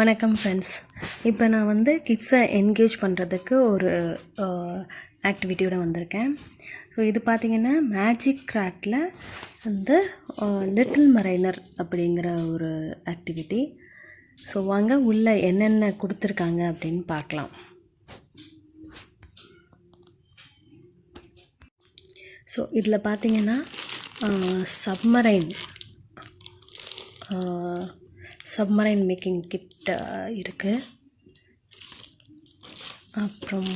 வணக்கம் ஃப்ரெண்ட்ஸ். இப்போ நான் வந்து கிட்ஸை என்கேஜ் பண்ணுறதுக்கு ஒரு ஆக்டிவிட்டியோடு வந்திருக்கேன். ஸோ இது பார்த்திங்கன்னா மேஜிக் கிராஃப்டில் வந்து லிட்டில் மரைனர் அப்படிங்கிற ஒரு ஆக்டிவிட்டி. ஸோ வாங்க உள்ளே என்னென்ன கொடுத்துருக்காங்க அப்படின்னு பார்க்கலாம். ஸோ இதில் பார்த்திங்கன்னா சப்மரைன் மேக்கிங் கிட் இருக்குது. அப்புறம்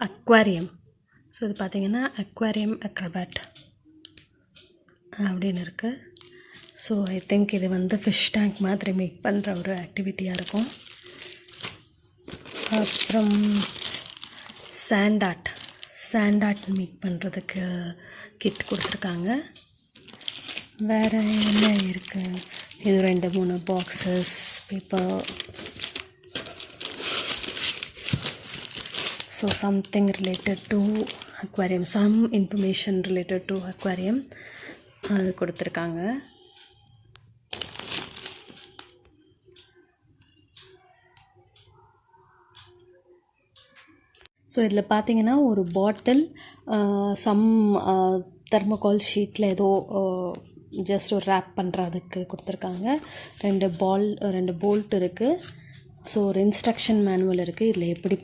அக்வாரியம். இது பார்த்திங்கன்னா அக்வாரியம் அக்ரோபேட் அப்படின்னு இருக்குது. ஐ திங்க் இது வந்து ஃபிஷ் டேங்க் மாதிரி மேக் பண்ணுற ஒரு ஆக்டிவிட்டியாக இருக்கும். அப்புறம் சாண்ட் ஆர்ட் மேக் பண்ணுறதுக்கு கிட் கொடுத்துருக்காங்க. வேறு என்ன இருக்குது? இது 2-3 boxes paper. Something related to aquarium, some information related to aquarium அது கொடுத்துருக்காங்க. இதில் பார்த்தீங்கன்னா ஒரு பாட்டில், சம் தெர்மோகால் ஷீட்டில் ஏதோ ஜஸ்ட் ஒரு ரேப் பண்ணுறதுக்கு கொடுத்துருக்காங்க. 2 போல்ட் இருக்குது. ஒரு இன்ஸ்ட்ரக்ஷன் மேனுவல் இருக்குது. இதில் எப்படி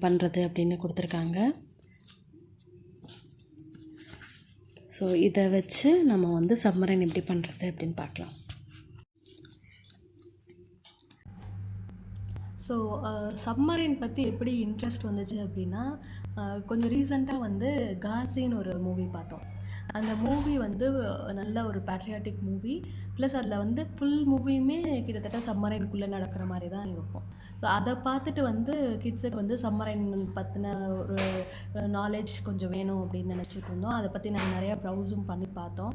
பண்ணுறது அப்படின்னு கொடுத்துருக்காங்க. இதை வச்சு நம்ம வந்து சப்மரைன் எப்படி பண்ணுறது அப்படின்னு பார்க்கலாம். சப்மரைன் பற்றி எப்படி இன்ட்ரெஸ்ட் வந்துச்சு அப்படின்னா, கொஞ்சம் ரீசெண்டாக வந்து காசின்னு ஒரு மூவி பார்த்தோம். அந்த மூவி வந்து நல்ல ஒரு பேட்ரியாட்டிக் மூவி. ப்ளஸ் அதில் வந்து ஃபுல் மூவியுமே கிட்டத்தட்ட சப்மரைனுக்குள்ளே நடக்கிற மாதிரி தான் இருக்கும். அதை பார்த்துட்டு வந்து கிட்ஸுக்கு வந்து சப்மரைன் பற்றின ஒரு நாலேஜ் கொஞ்சம் வேணும் அப்படின்னு நினச்சிட்டு இருந்தோம். அதை பற்றி நாங்கள் நிறையா ப்ரௌஸும் பண்ணி பார்த்தோம்.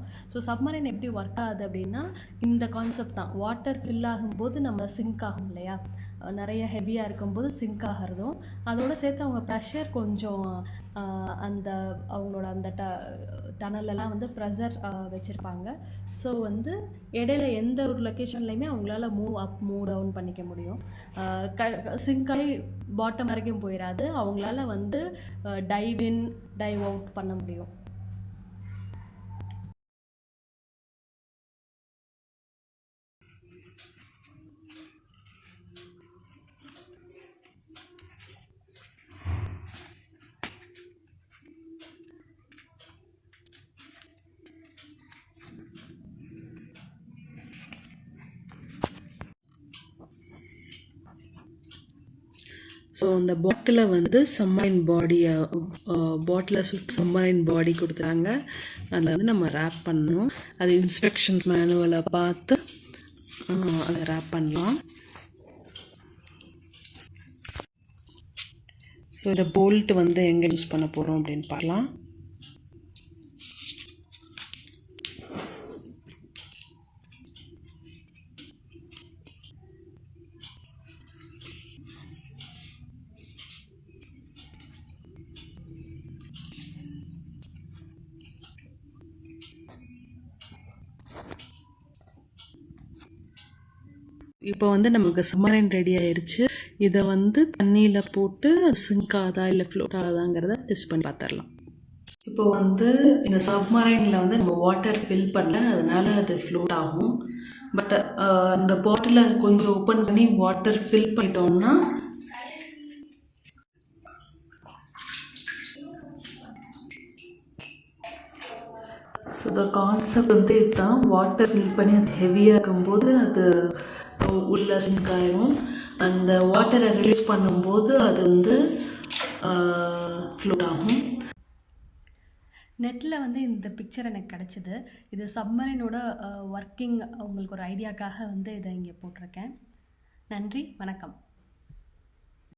சப்மரைன் எப்படி ஒர்க் ஆகுது அப்படின்னா, இந்த கான்செப்ட் தான். வாட்டர் ஃபில் ஆகும்போது நம்ம சிங்க் ஆகும் இல்லையா, நிறைய ஹெவியாக இருக்கும்போது சிங்க் ஆகிறதும், அதோடு சேர்த்து அவங்க ப்ரெஷர் கொஞ்சம் அந்த அவங்களோட அந்த டனலெல்லாம் வந்து ப்ரெஷர் வச்சுருப்பாங்க. வந்து இடையில எந்த ஒரு லொக்கேஷன்லையுமே அவங்களால மூவ் அப் மூவ் டவுன் பண்ணிக்க முடியும். சிங்காகி பாட்டம் வரைக்கும் போயிடாது. அவங்களால வந்து டைவ் இன் டைவ் அவுட் பண்ண முடியும். அந்த பாட்டிலில் வந்து சப்மரைன் பாடி கொடுத்துறாங்க. அதில் வந்து நம்ம ரேப் பண்ணணும். அது இன்ஸ்ட்ரக்ஷன்ஸ் மேனுவலை பார்த்து அதை ரேப் பண்ணலாம். இந்த போல்ட் வந்து எங்கே யூஸ் பண்ண போகிறோம் அப்படின்னு பார்க்கலாம். இப்போ வந்து நமக்கு சப்மரைன் ரெடி ஆயிடுச்சு. இதை வந்து தண்ணியில் போட்டு சிங்க் ஆகுதா இல்லை ஃப்ளோட் ஆகுதாங்கிறத டெஸ்ட் பண்ணி பார்த்துடலாம். இப்போ வந்து இந்த சப்மரைனில் வந்து நம்ம வாட்டர் ஃபில் பண்ணல, அதனால அது ஃப்ளோட் ஆகும். பட் இந்த பாட்டிலை கொஞ்சம் ஓப்பன் பண்ணி வாட்டர் ஃபில் பண்ணிட்டோம்னா இந்த கான்செப்ட் வந்து இதுதான். வாட்டர் ஃபில் பண்ணி அது ஹெவியாக இருக்கும்போது அது உள்ள சிங்க் ஆயிரும். அந்த வாட்டரை ரிலீஸ் பண்ணும்போது அது வந்து ஃப்ளோட் ஆகும். நெட்டில் வந்து இந்த பிக்சர் எனக்கு கிடச்சிது. இது சப்மரைனோட ஒர்க்கிங் உங்களுக்கு ஒரு ஐடியாக்காக வந்து இதை இங்கே போட்டிருக்கேன். நன்றி, வணக்கம்.